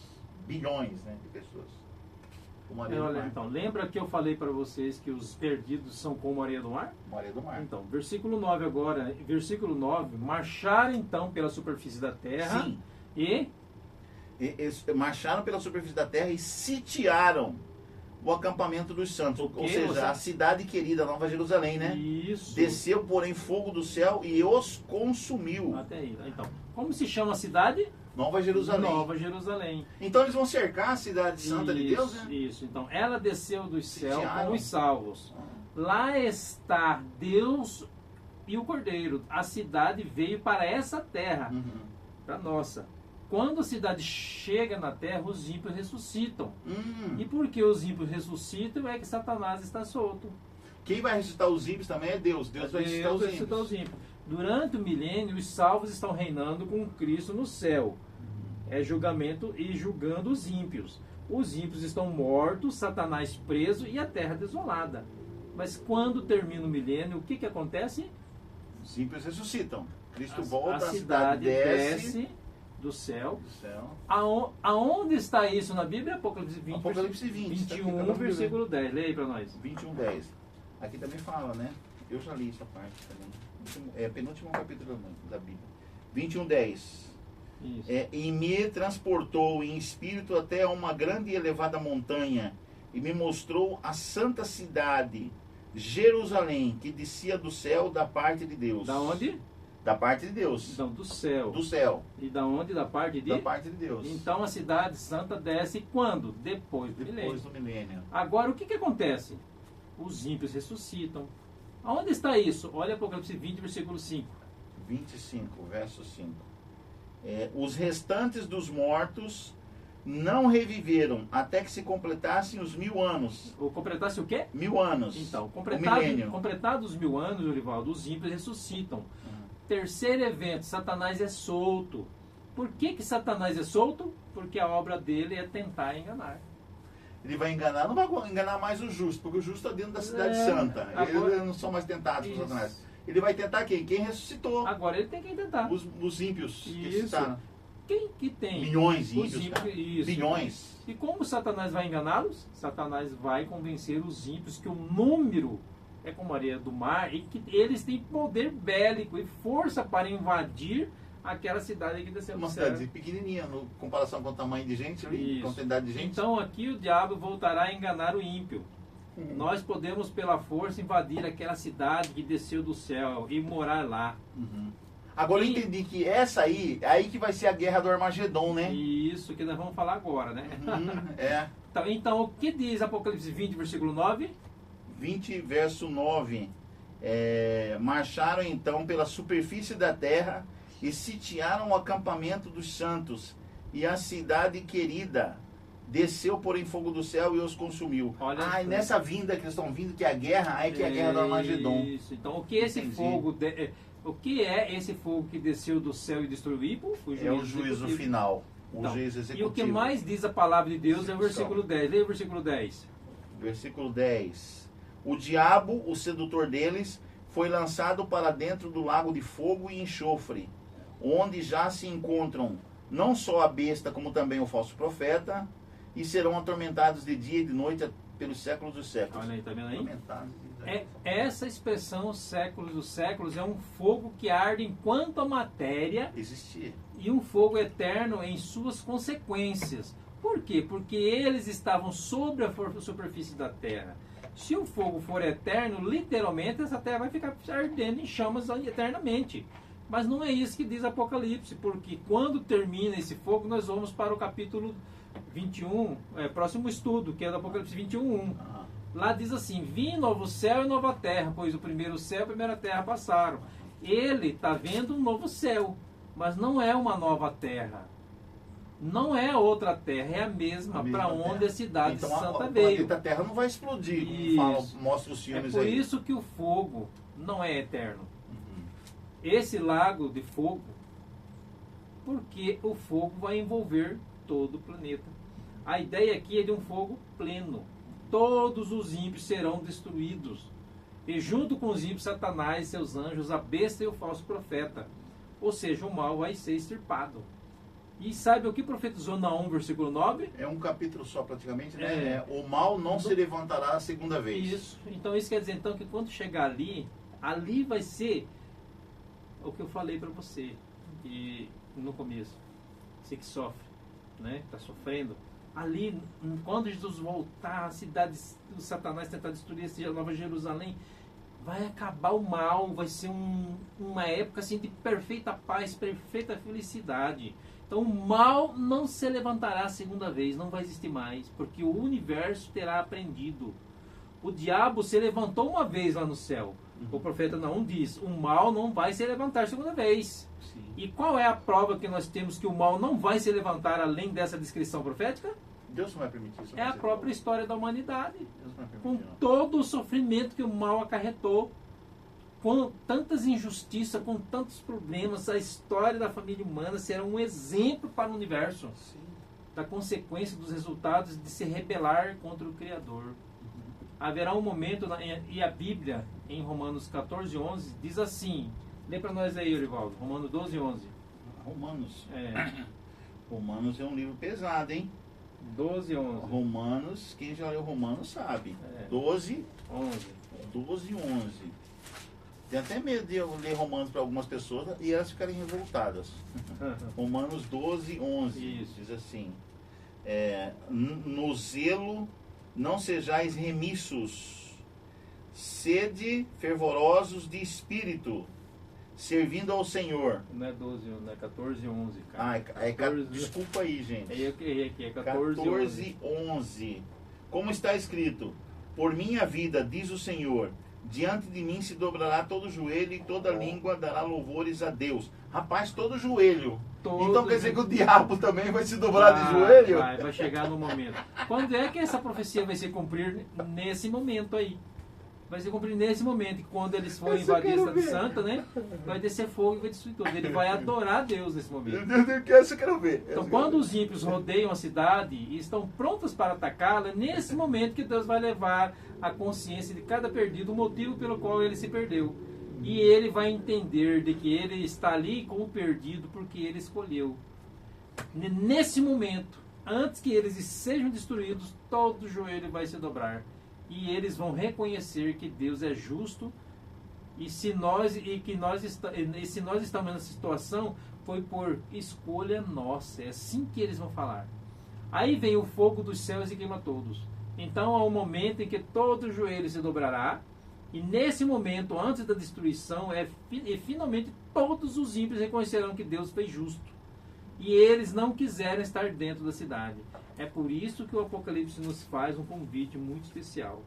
bilhões, né, de pessoas. Como areia do mar. Então, lembra que eu falei para vocês que os perdidos são como a areia do mar? Como areia do mar. Então, versículo 9 agora, versículo 9, marcharam então pela superfície da terra. Sim. E marcharam pela superfície da terra e sitiaram o acampamento dos santos, ou seja, a cidade querida, Nova Jerusalém, né? Isso. Desceu, porém, fogo do céu e os consumiu. Até aí. Então, como se chama a cidade? Nova Jerusalém. Nova Jerusalém. Então eles vão cercar a cidade santa de Deus, né? Isso. Então, ela desceu do céu Sitiaram. com os salvos. Lá está Deus e o Cordeiro. A cidade veio para essa terra, para nossa. Quando a cidade chega na terra, os ímpios ressuscitam. E porque os ímpios ressuscitam é que Satanás está solto. Quem vai ressuscitar os ímpios também é Deus. Deus vai ressuscitar os ímpios. Durante o milênio, os salvos estão reinando com Cristo no céu. É julgamento e julgando os ímpios. Os ímpios estão mortos, Satanás preso e a terra desolada. Mas quando termina o milênio, o que acontece? Os ímpios ressuscitam. Cristo volta, a cidade desce do céu. Aonde está isso na Bíblia? Apocalipse 20, Apocalipse 20 21, tá versículo 10. Leia aí para nós. 21, 10. Aqui também fala, né? Eu já li essa parte também. É o penúltimo capítulo da Bíblia. 21, 10. E me transportou em espírito até uma grande e elevada montanha e me mostrou a santa cidade, Jerusalém, que descia do céu da parte de Deus. Da onde? Da parte de Deus. Então, do céu. Do céu. E da onde? Da parte de? Da parte de Deus. Então a cidade santa desce quando? Depois do milênio. Depois do milênio. Agora, o que acontece? Os ímpios ressuscitam. Aonde está isso? Olha Apocalipse 20, versículo 5. 25, verso 5. Os restantes dos mortos não reviveram até que se completassem os 1000 anos. Ou completasse o quê? 1000 anos. Então, milênio. completados os 1000 anos, Olivaldo, os ímpios ressuscitam. Terceiro evento, Satanás é solto. Por que Satanás é solto? Porque a obra dele é tentar enganar. Ele vai enganar, não vai enganar mais o justo, porque o justo está dentro da cidade santa. Agora, eles não são mais tentados por Satanás. Ele vai tentar quem? Quem ressuscitou. Agora ele tem que tentar. Os ímpios. Isso. Quem que tem? Milhões de ímpios. Isso. Bilhões. E como Satanás vai enganá-los? Satanás vai convencer os ímpios que o número é como a areia do mar e que eles têm poder bélico e força para invadir aquela cidade que desceu do uma céu. Uma cidade pequenininha, em comparação com o tamanho de gente ali, quantidade de gente. Então aqui o diabo voltará a enganar o ímpio. Nós podemos pela força invadir aquela cidade que desceu do céu e morar lá. Agora eu entendi que essa aí, é aí que vai ser a guerra do Armagedon, né? Isso, que nós vamos falar agora, né? Então, o que diz Apocalipse 20, versículo 9? 20, verso 9. Marcharam então pela superfície da terra e sitiaram o acampamento dos santos e a cidade querida. Desceu, porém, fogo do céu e os consumiu. E nessa vinda que eles estão vindo, que é a guerra, aí que é a guerra do Armagedon. Isso. Então, o que é esse fogo? O que é esse fogo que desceu do céu e destruiu? É o juízo final. O juízo executivo. E o que mais diz a palavra de Deus é o versículo 10. Leia o versículo 10. Versículo 10. O diabo, o sedutor deles, foi lançado para dentro do lago de fogo e enxofre, onde já se encontram não só a besta, como também o falso profeta, e serão atormentados de dia e de noite pelos séculos dos séculos. Olha aí, tá vendo aí? Essa expressão séculos dos séculos é um fogo que arde enquanto a matéria existia. E um fogo eterno em suas consequências. Por quê? Porque eles estavam sobre a superfície da terra. Se o fogo for eterno, literalmente essa terra vai ficar ardendo em chamas eternamente. Mas não é isso que diz Apocalipse, porque quando termina esse fogo, nós vamos para o capítulo 21, próximo estudo, que é do Apocalipse 21:1. Lá diz assim: vi novo céu e nova terra, pois o primeiro céu e a primeira terra passaram. Ele está vendo um novo céu, mas não é uma nova terra. Não é outra terra, é a mesma para onde a cidade então, santa veio. A terra não vai explodir, como mostra os filmes aí. É por isso que o fogo não é eterno. Esse lago de fogo, porque o fogo vai envolver todo o planeta. A ideia aqui é de um fogo pleno. Todos os ímpios serão destruídos. E junto com os ímpios, Satanás e seus anjos, a besta e o falso profeta. Ou seja, o mal vai ser extirpado. E sabe o que profetizou Naum, versículo 9? É um capítulo só praticamente, né? O mal não se levantará a segunda vez. Isso. Então isso quer dizer então que quando chegar ali vai ser o que eu falei para você e no começo. Você que sofre, né? Está sofrendo. Ali, quando Jesus voltar, a cidade do Satanás tentar destruir a Nova Jerusalém, vai acabar o mal, vai ser uma época assim de perfeita paz, perfeita felicidade. Então o mal não se levantará a segunda vez, não vai existir mais, porque o universo terá aprendido. O diabo se levantou uma vez lá no céu. O profeta Naum diz, o mal não vai se levantar a segunda vez. Sim. E qual é a prova que nós temos que o mal não vai se levantar além dessa descrição profética? Deus não vai permitir isso. É a própria história da humanidade. Deus não vai permitir, Com não. todo o sofrimento que o mal acarretou, com tantas injustiças, com tantos problemas, a história da família humana será um exemplo para o universo Sim. da consequência dos resultados de se rebelar contra o Criador. Haverá um momento, e a Bíblia, em Romanos 14, 11, diz assim, lê para nós aí, Eurivaldo, Romanos 12, 11. Romanos. É, Romanos é um livro pesado, hein? 12, 11. Romanos, quem já leu Romanos sabe. É. 12, 11. 12 e 11. Tem até medo de eu ler Romanos para algumas pessoas e elas ficarem revoltadas. Romanos 12, 11. Isso. Diz assim, no zelo não sejais remissos, sede fervorosos de espírito, servindo ao Senhor. Não é 12, não é 14, 11, cara. Desculpa aí, gente. Aí eu errei aqui, é 14, 14, 11. Como está escrito, por minha vida, diz o Senhor, diante de mim se dobrará todo joelho e toda língua dará louvores a Deus. Rapaz, todo joelho. Então quer dizer que o diabo também vai se dobrar de joelho? Vai chegar no momento. Quando é que essa profecia vai se cumprir? Nesse momento aí. Vai se cumprir nesse momento. E quando eles forem invadir a Cidade Santa, né? Vai descer fogo e vai destruir tudo. Ele vai adorar Deus nesse momento. Essa eu quero ver. Então quando os ímpios rodeiam a cidade e estão prontos para atacá-la, é nesse momento que Deus vai levar a consciência de cada perdido, o motivo pelo qual ele se perdeu. E ele vai entender de que ele está ali como perdido porque ele escolheu. Nesse momento, antes que eles sejam destruídos, todo joelho vai se dobrar. E eles vão reconhecer que Deus é justo. E se nós estamos nessa situação, foi por escolha nossa. É assim que eles vão falar. Aí vem o fogo dos céus e queima todos. Então há um momento em que todo joelho se dobrará. E nesse momento, antes da destruição, finalmente todos os ímpios reconhecerão que Deus fez justo. E eles não quiserem estar dentro da cidade. É por isso que o Apocalipse nos faz um convite muito especial.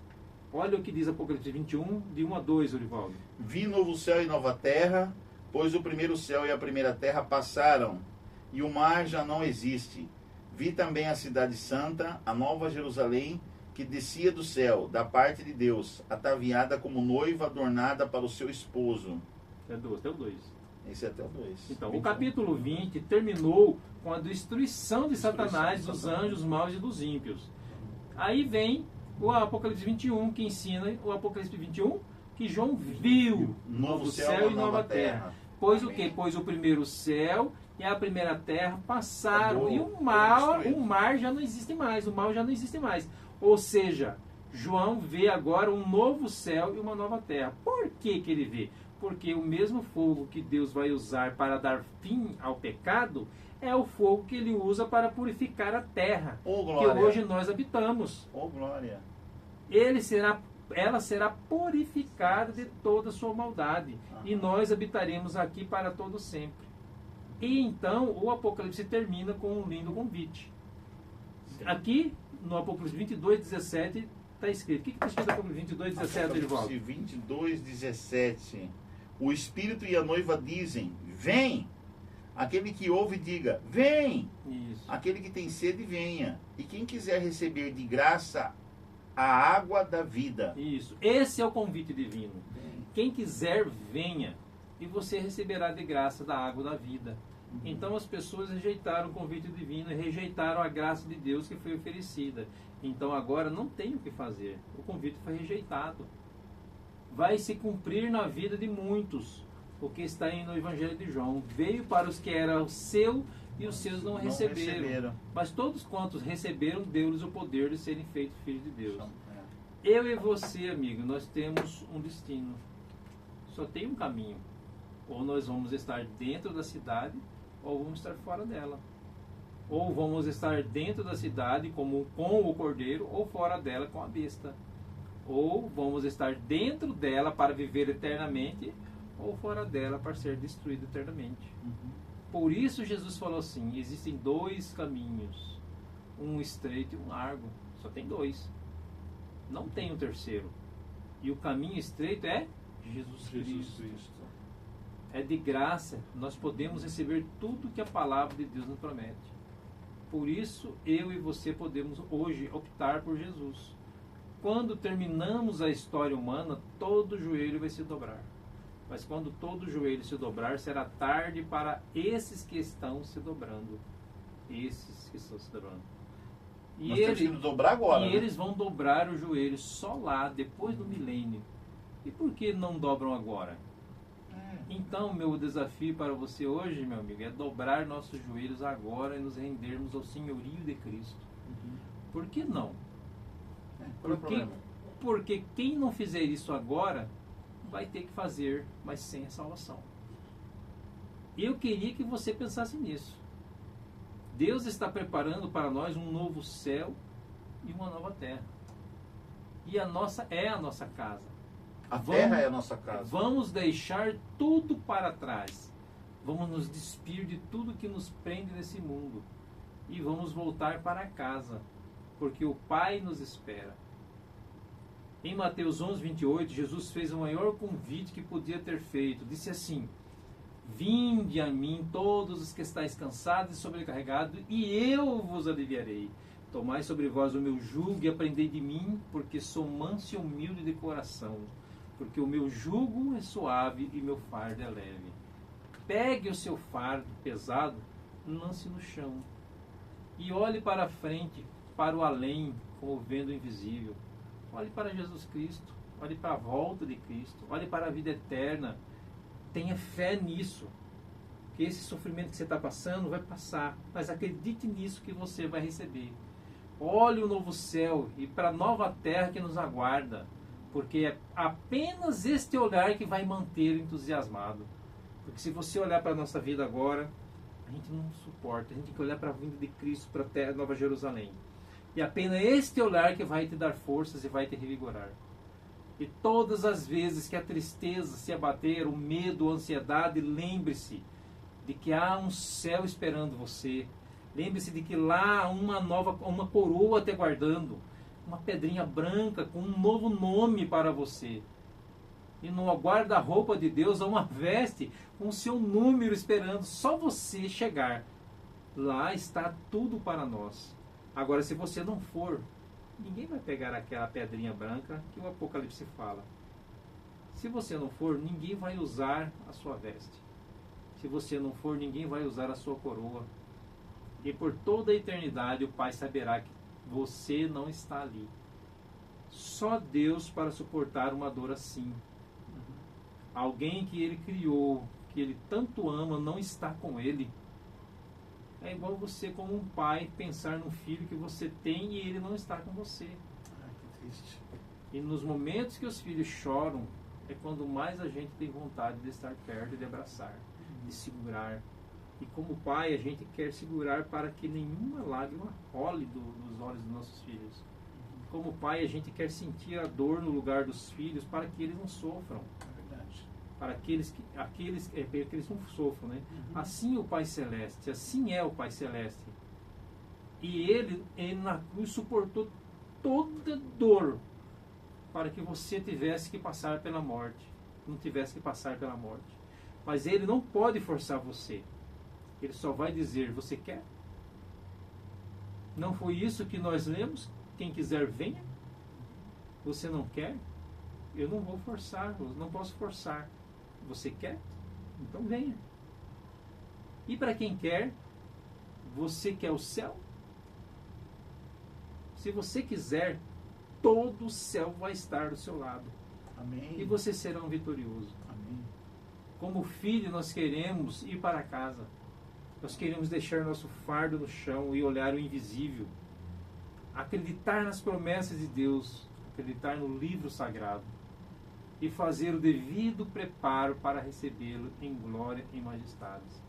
Olha o que diz Apocalipse 21, de 1 a 2, Orivaldo. Vi novo céu e nova terra, pois o primeiro céu e a primeira terra passaram, e o mar já não existe. Vi também a cidade santa, a nova Jerusalém, que descia do céu, da parte de Deus, ataviada como noiva adornada para o seu esposo. Até o 2. Esse é até o 2. Então, o capítulo 20 terminou com a destruição de Satanás, dos anjos maus e dos ímpios. Aí vem o Apocalipse 21, que ensina o Apocalipse 21, que João viu novo céu e nova terra. Pois o que? Pois o primeiro céu e a primeira terra passaram, e o mar já não existe mais, o mal já não existe mais. Ou seja, João vê agora um novo céu e uma nova terra. Por que ele vê? Porque o mesmo fogo que Deus vai usar para dar fim ao pecado é o fogo que ele usa para purificar a terra, que hoje nós habitamos. Oh, glória! Ela será purificada de toda a sua maldade. E nós habitaremos aqui para todo sempre. E então o Apocalipse termina com um lindo convite. Sim. Aqui no Apocalipse 22, 17 está escrito. O que está escrito no Apocalipse 22, 17, Edvaldo? Apocalipse 22, 17. O Espírito e a noiva dizem, vem! Aquele que ouve, diga, vem! Isso. Aquele que tem sede, venha. E quem quiser receber de graça a água da vida. Isso. Esse é o convite divino. Quem quiser, venha. E você receberá de graça da água da vida. Então as pessoas rejeitaram o convite divino e rejeitaram a graça de Deus que foi oferecida. Então agora não tem o que fazer. O convite foi rejeitado. Vai se cumprir na vida de muitos o que está no Evangelho de João. Veio para os que eram seu e os seus não receberam. Mas todos quantos receberam, deu-lhes o poder de serem feitos filhos de Deus. Eu e você, amigo, nós temos um destino. Só tem um caminho. Ou nós vamos estar dentro da cidade, ou vamos estar fora dela. Ou vamos estar dentro da cidade com o cordeiro, ou fora dela com a besta. Ou vamos estar dentro dela para viver eternamente, ou fora dela para ser destruído eternamente. Por isso Jesus falou assim, existem dois caminhos, um estreito e um largo. Só tem dois. Não tem um terceiro. E o caminho estreito é Jesus Cristo. É de graça. Nós podemos receber tudo que a palavra de Deus nos promete. Por isso, eu e você podemos hoje optar por Jesus. Quando terminamos a história humana, todo joelho vai se dobrar. Mas quando todo joelho se dobrar, será tarde para esses que estão se dobrando. Esses que estão se dobrando. E dobrar agora, né? Eles vão dobrar o joelho só lá, depois do milênio. E por que não dobram agora? Então, meu desafio para você hoje, meu amigo, é dobrar nossos joelhos agora e nos rendermos ao senhorio de Cristo. Por que não? Porque quem não fizer isso agora, vai ter que fazer, mas sem a salvação. Eu queria que você pensasse nisso. Deus está preparando para nós um novo céu e uma nova terra. E a nossa casa. A terra é a nossa casa. Vamos deixar tudo para trás. Vamos nos despir de tudo que nos prende nesse mundo. E vamos voltar para casa. Porque o Pai nos espera. Em Mateus 11, 28, Jesus fez o maior convite que podia ter feito. Disse assim: vinde a mim todos os que estáis cansados e sobrecarregados, e eu vos aliviarei. Tomai sobre vós o meu jugo e aprendei de mim, porque sou manso e humilde de coração. Porque o meu jugo é suave e meu fardo é leve. Pegue o seu fardo pesado, lance no chão. E olhe para a frente, para o além, como vendo invisível. Olhe para Jesus Cristo, olhe para a volta de Cristo, olhe para a vida eterna. Tenha fé nisso, que esse sofrimento que você está passando vai passar, mas acredite nisso que você vai receber. Olhe o novo céu e para a nova terra que nos aguarda, porque é apenas este olhar que vai manter entusiasmado. Porque se você olhar para a nossa vida agora, a gente não suporta, a gente tem que olhar para a vinda de Cristo, para a terra, Nova Jerusalém. E apenas este olhar que vai te dar forças e vai te revigorar. E todas as vezes que a tristeza se abater, o medo, a ansiedade, lembre-se de que há um céu esperando você. Lembre-se de que lá há uma coroa te aguardando, uma pedrinha branca com um novo nome para você. E no guarda-roupa de Deus há uma veste com o seu número esperando só você chegar. Lá está tudo para nós. Agora, se você não for, ninguém vai pegar aquela pedrinha branca que o Apocalipse fala. Se você não for, ninguém vai usar a sua veste. Se você não for, ninguém vai usar a sua coroa. E por toda a eternidade o Pai saberá que você não está ali. Só Deus para suportar uma dor assim. Alguém que Ele criou, que Ele tanto ama, não está com Ele. É igual você, como um pai, pensar num filho que você tem e ele não está com você. Que triste. E nos momentos que os filhos choram, é quando mais a gente tem vontade de estar perto, de abraçar, de segurar. E como pai, a gente quer segurar para que nenhuma lágrima role dos olhos dos nossos filhos. Como pai, a gente quer sentir a dor no lugar dos filhos para que eles não sofram. Para aqueles que eles não sofram, né? Assim o Pai Celeste, assim é o Pai Celeste. E ele na cruz suportou toda dor para que você tivesse que passar pela morte, não tivesse que passar pela morte. Mas ele não pode forçar você. Ele só vai dizer: você quer? Não foi isso que nós lemos? Quem quiser venha. Você não quer? Eu não vou forçar, eu não posso forçar. Você quer? Então venha. E para quem quer, você quer o céu? Se você quiser, todo o céu vai estar do seu lado. Amém. E você será um vitorioso. Amém. Como filho, nós queremos ir para casa. Nós queremos deixar nosso fardo no chão e olhar o invisível. Acreditar nas promessas de Deus, acreditar no livro sagrado e fazer o devido preparo para recebê-lo em glória e majestades.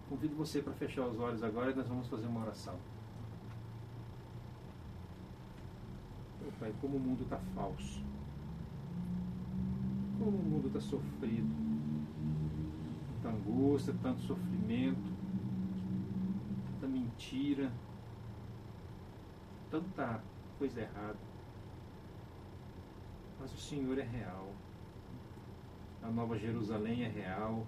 Convido você para fechar os olhos agora e nós vamos fazer uma oração. Meu Pai, como o mundo está falso, como o mundo está sofrido, tanta angústia, tanto sofrimento, tanta mentira, tanta coisa errada. Mas o Senhor é real. A Nova Jerusalém é real.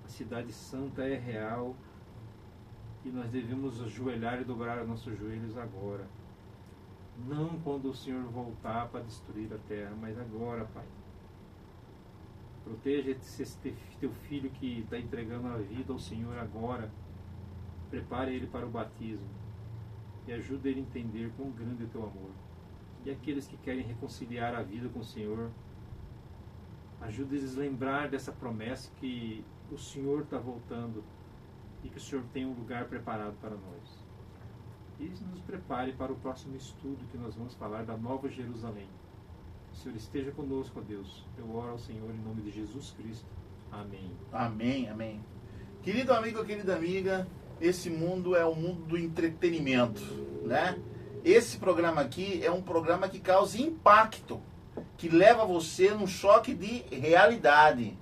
A Cidade Santa é real. E nós devemos ajoelhar e dobrar os nossos joelhos agora. Não quando o Senhor voltar para destruir a terra, mas agora, Pai. Proteja esse teu filho que está entregando a vida ao Senhor agora. Prepare ele para o batismo. E ajude ele a entender quão grande é o teu amor. E aqueles que querem reconciliar a vida com o Senhor, ajude eles a lembrar dessa promessa que o Senhor está voltando e que o Senhor tem um lugar preparado para nós. E nos prepare para o próximo estudo que nós vamos falar da Nova Jerusalém. O Senhor esteja conosco, ó Deus. Eu oro ao Senhor em nome de Jesus Cristo. Amém. Amém, amém. Querido amigo, querida amiga, esse mundo é o mundo do entretenimento, né? Esse programa aqui é um programa que causa impacto, que leva você num choque de realidade.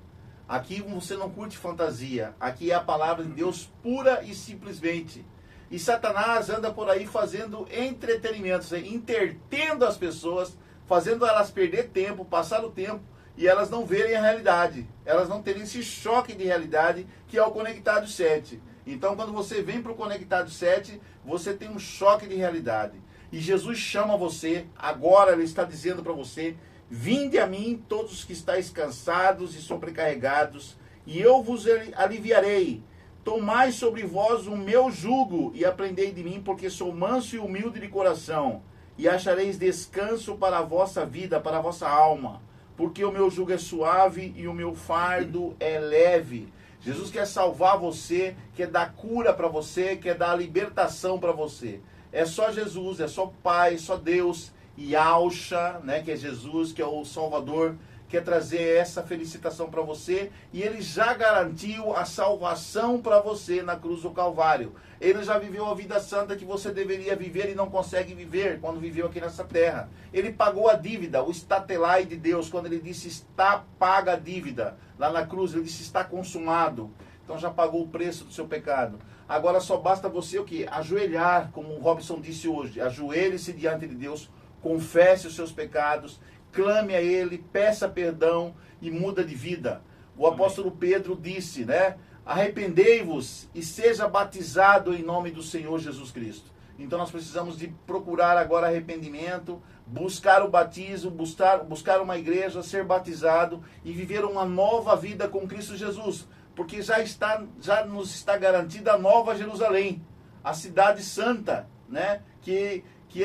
Aqui você não curte fantasia, aqui é a palavra de Deus pura e simplesmente. E Satanás anda por aí fazendo entretenimentos, entretendo as pessoas, fazendo elas perder tempo, passar o tempo, e elas não verem a realidade. Elas não terem esse choque de realidade que é o Conectado 7. Então, quando você vem para o Conectado 7, você tem um choque de realidade. E Jesus chama você, agora Ele está dizendo para você: vinde a mim todos os que estáis cansados e sobrecarregados, e eu vos aliviarei. Tomai sobre vós o meu jugo e aprendei de mim, porque sou manso e humilde de coração, e achareis descanso para a vossa vida, para a vossa alma, porque o meu jugo é suave e o meu fardo é leve. Jesus quer salvar você, quer dar cura para você, quer dar libertação para você. É só Jesus, é só Pai, só Deus e Yahshua, né, que é Jesus, que é o Salvador, quer trazer essa felicitação para você, e Ele já garantiu a salvação para você na cruz do Calvário. Ele já viveu a vida santa que você deveria viver e não consegue viver quando viveu aqui nessa terra. Ele pagou a dívida, o statelai de Deus, quando Ele disse está paga a dívida. Lá na cruz Ele disse está consumado. Então já pagou o preço do seu pecado. Agora só basta você o quê? Ajoelhar, como o Robson disse hoje. Ajoelhe-se diante de Deus, confesse os seus pecados, clame a Ele, peça perdão e muda de vida. O apóstolo Pedro disse, né? Arrependei-vos e seja batizado em nome do Senhor Jesus Cristo. Então nós precisamos de procurar agora arrependimento, buscar o batismo, buscar uma igreja, ser batizado e viver uma nova vida com Cristo Jesus. Porque já nos está garantida a Nova Jerusalém, a cidade santa, né? Que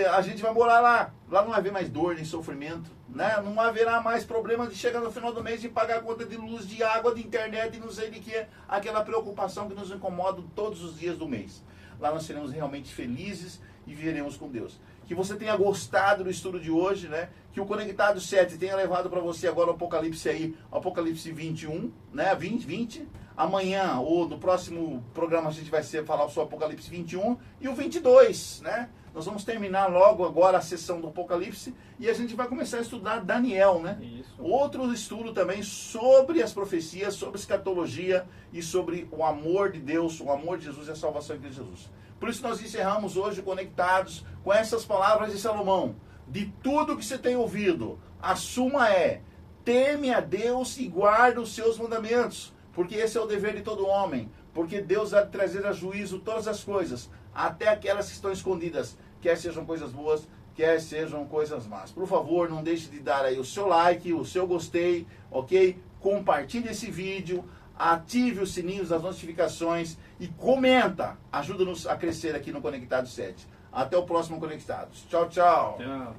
a gente vai morar lá. Lá não vai haver mais dor nem sofrimento, né? Não haverá mais problema de chegar no final do mês e pagar a conta de luz, de água, de internet e não sei de que, aquela preocupação que nos incomoda todos os dias do mês. Lá nós seremos realmente felizes e viveremos com Deus. Que você tenha gostado do estudo de hoje, né? Que o Conectado 7 tenha levado para você agora o Apocalipse aí, o Apocalipse 21, né? 20. Amanhã, ou no próximo programa, a gente vai falar sobre o Apocalipse 21 e o 22, né? Nós vamos terminar logo agora a sessão do Apocalipse e a gente vai começar a estudar Daniel, né? Isso. Outro estudo também sobre as profecias, sobre escatologia e sobre o amor de Deus, o amor de Jesus e a salvação em Cristo Jesus. Por isso nós encerramos hoje Conectados com essas palavras de Salomão. De tudo que você tem ouvido, a suma é: teme a Deus e guarda os seus mandamentos, porque esse é o dever de todo homem, porque Deus vai trazer a juízo todas as coisas, até aquelas que estão escondidas, quer sejam coisas boas, quer sejam coisas más. Por favor, não deixe de dar aí o seu like, o seu gostei, ok? Compartilhe esse vídeo, ative os sininhos das notificações e comenta. Ajuda-nos a crescer aqui no Conectado 7. Até o próximo Conectados. Tchau, tchau. Tchau.